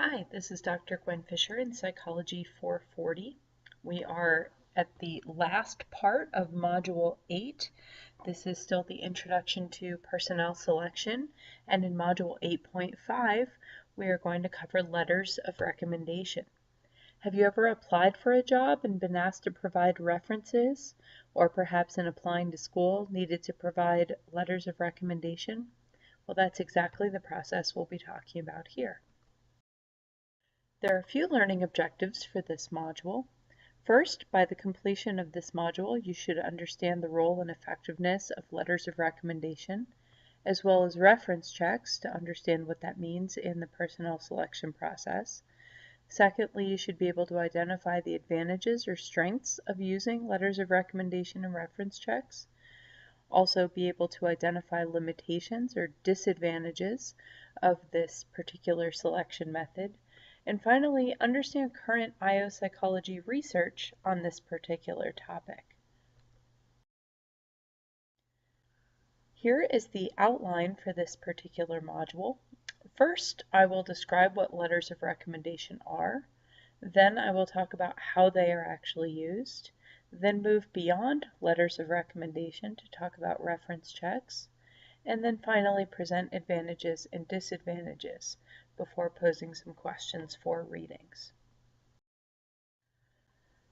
Hi, this is Dr. Gwen Fisher in Psychology 440. We are at the last part of Module 8. This is still the Introduction to Personnel Selection, and in Module 8.5, we are going to cover letters of recommendation. Have you ever applied for a job and been asked to provide references, or perhaps in applying to school needed to provide letters of recommendation? Well, that's exactly the process we'll be talking about here. There are a few learning objectives for this module. First, by the completion of this module, you should understand the role and effectiveness of letters of recommendation, as well as reference checks to understand what that means in the personnel selection process. Secondly, you should be able to identify the advantages or strengths of using letters of recommendation and reference checks. Also be able to identify limitations or disadvantages of this particular selection method. And finally, understand current IO psychology research on this particular topic. Here is the outline for this particular module. First, I will describe what letters of recommendation are. Then I will talk about how they are actually used. Then move beyond letters of recommendation to talk about reference checks. And then finally present advantages and disadvantages before posing some questions for readings.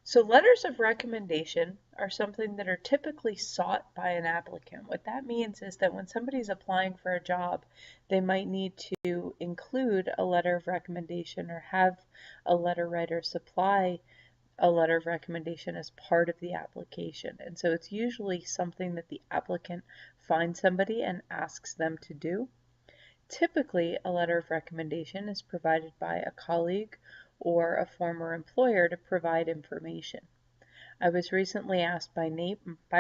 So letters of recommendation are something that are typically sought by an applicant. What that means is that when somebody's applying for a job, they might need to include a letter of recommendation or have a letter writer supply a letter of recommendation as part of the application. And so it's usually something that the applicant finds somebody and asks them to do. Typically, a letter of recommendation is provided by a colleague or a former employer to provide information. I was recently asked by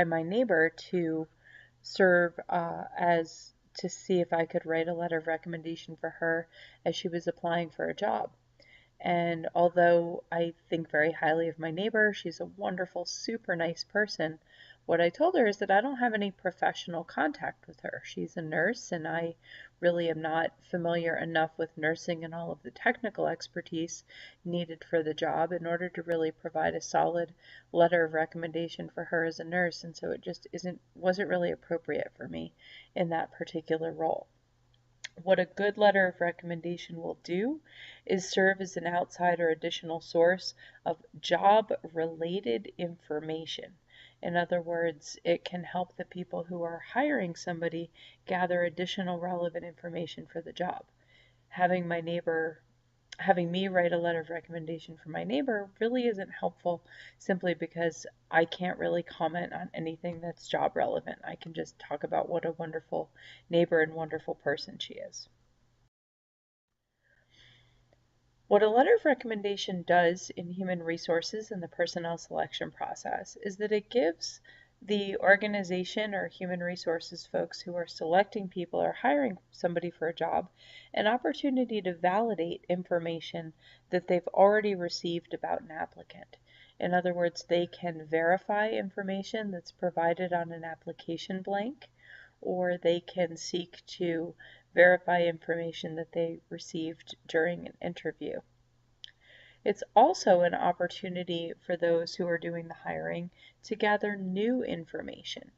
my neighbor to serve to see if I could write a letter of recommendation for her as she was applying for a job. And although I think very highly of my neighbor, she's a wonderful, super nice person, what I told her is that I don't have any professional contact with her. She's a nurse, and I really am not familiar enough with nursing and all of the technical expertise needed for the job in order to really provide a solid letter of recommendation for her as a nurse, and so it just wasn't really appropriate for me in that particular role. What a good letter of recommendation will do is serve as an outside or additional source of job-related information. In other words, it can help the people who are hiring somebody gather additional relevant information for the job. Having me write a letter of recommendation for my neighbor really isn't helpful simply because I can't really comment on anything that's job relevant. I can just talk about what a wonderful neighbor and wonderful person she is. What a letter of recommendation does in human resources and the personnel selection process is that it gives the organization or human resources folks who are selecting people or hiring somebody for a job an opportunity to validate information that they've already received about an applicant. In other words, they can verify information that's provided on an application blank, or they can seek to verify information that they received during an interview. It's also an opportunity for those who are doing the hiring to gather new information.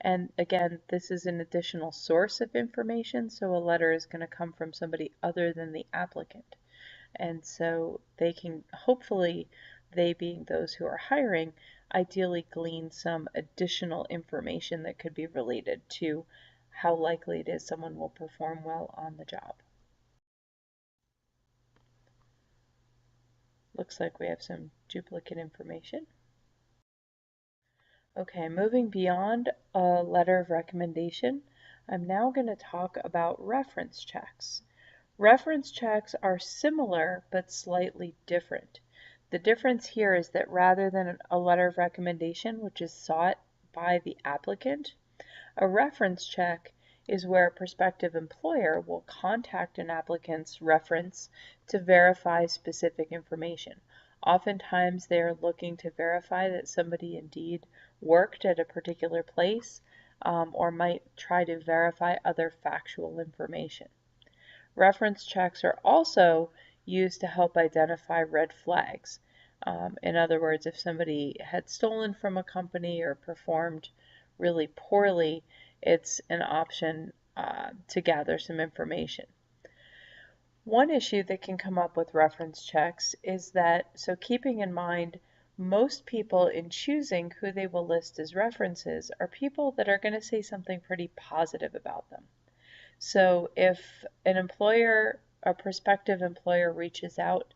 And again, this is an additional source of information, so a letter is going to come from somebody other than the applicant. And so they can, hopefully, they being those who are hiring, ideally glean some additional information that could be related to how likely it is someone will perform well on the job. Looks like we have some duplicate information. Okay, moving beyond a letter of recommendation, I'm now going to talk about reference checks. Reference checks are similar but slightly different. The difference here is that rather than a letter of recommendation, which is sought by the applicant, a reference check is where a prospective employer will contact an applicant's reference to verify specific information. Oftentimes they are looking to verify that somebody indeed worked at a particular place, or might try to verify other factual information. Reference checks are also used to help identify red flags. In other words, if somebody had stolen from a company or performed really poorly, it's an option to gather some information. One issue that can come up with reference checks is that, so keeping in mind, most people in choosing who they will list as references are people that are going to say something pretty positive about them. So if an employer, a prospective employer, reaches out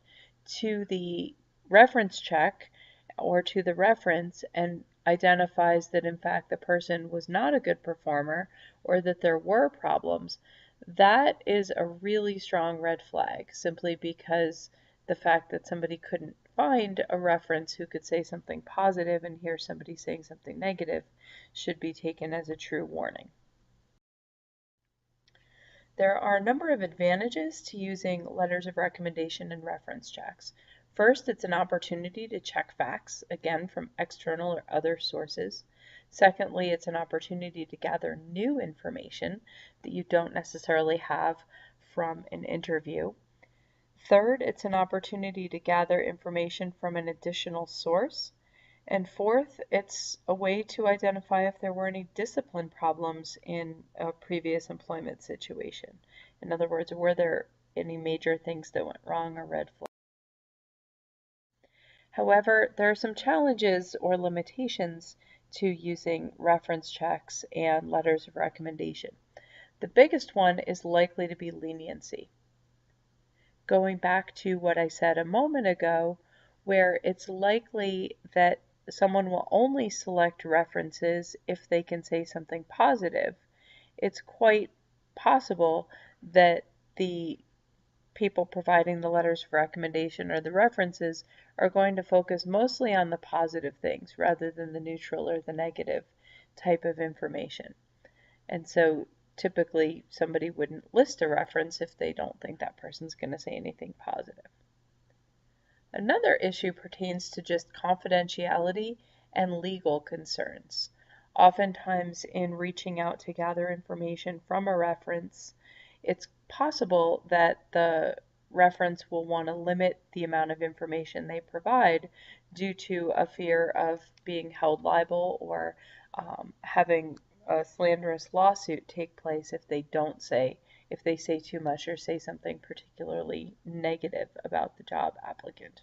to the reference check or to the reference and identifies that in fact the person was not a good performer or that there were problems, that is a really strong red flag, simply because the fact that somebody couldn't find a reference who could say something positive and hear somebody saying something negative should be taken as a true warning. There are a number of advantages to using letters of recommendation and reference checks. First, it's an opportunity to check facts, again, from external or other sources. Secondly, it's an opportunity to gather new information that you don't necessarily have from an interview. Third, it's an opportunity to gather information from an additional source. And fourth, it's a way to identify if there were any discipline problems in a previous employment situation. In other words, were there any major things that went wrong or red flags? However, there are some challenges or limitations to using reference checks and letters of recommendation. The biggest one is likely to be leniency. Going back to what I said a moment ago, where it's likely that someone will only select references if they can say something positive, it's quite possible that the people providing the letters of recommendation or the references are going to focus mostly on the positive things rather than the neutral or the negative type of information. And so typically somebody wouldn't list a reference if they don't think that person's going to say anything positive. Another issue pertains to just confidentiality and legal concerns. Oftentimes in reaching out to gather information from a reference, it's possible that the reference will want to limit the amount of information they provide due to a fear of being held liable or having a slanderous lawsuit take place if they say too much or say something particularly negative about the job applicant.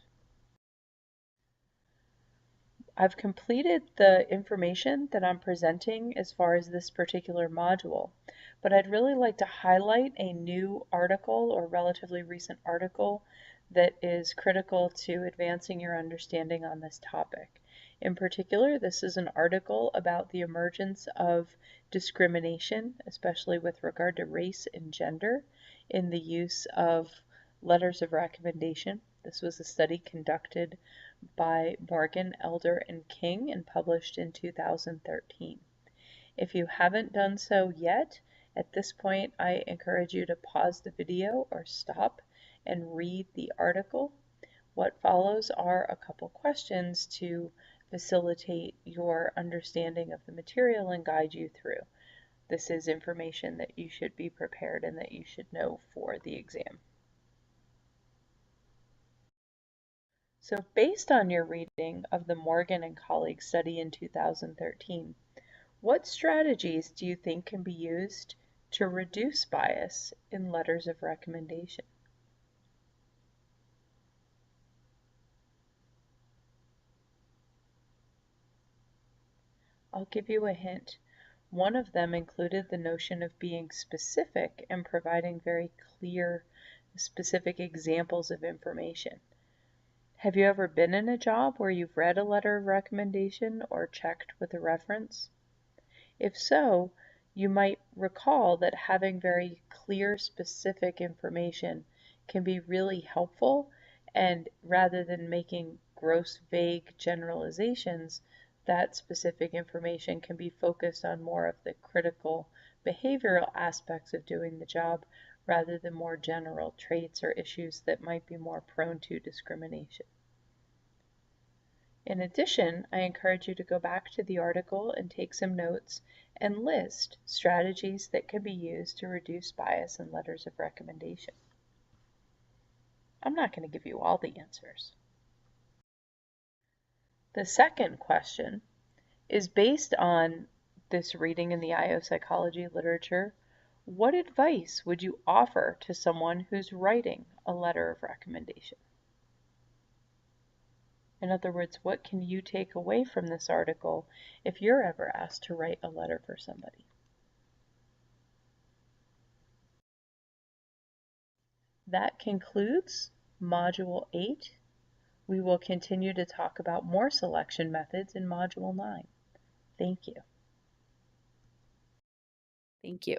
I've completed the information that I'm presenting as far as this particular module, but I'd really like to highlight a new article or relatively recent article that is critical to advancing your understanding on this topic. In particular, this is an article about the emergence of discrimination, especially with regard to race and gender, in the use of letters of recommendation. This was a study conducted by Morgan, Elder, and King and published in 2013. If you haven't done so yet, at this point I encourage you to pause the video or stop and read the article. What follows are a couple questions to facilitate your understanding of the material and guide you through. This is information that you should be prepared and that you should know for the exam. So based on your reading of the Morgan and colleagues study in 2013, what strategies do you think can be used to reduce bias in letters of recommendation? I'll give you a hint. One of them included the notion of being specific and providing very clear, specific examples of information. Have you ever been in a job where you've read a letter of recommendation or checked with a reference? If so, you might recall that having very clear, specific information can be really helpful, and rather than making gross, vague generalizations, that specific information can be focused on more of the critical behavioral aspects of doing the job rather than more general traits or issues that might be more prone to discrimination. In addition, I encourage you to go back to the article and take some notes and list strategies that can be used to reduce bias in letters of recommendation. I'm not going to give you all the answers. The second question is based on this reading in the IO psychology literature. What advice would you offer to someone who's writing a letter of recommendation? In other words, what can you take away from this article if you're ever asked to write a letter for somebody? That concludes Module 8. We will continue to talk about more selection methods in Module 9. Thank you. Thank you.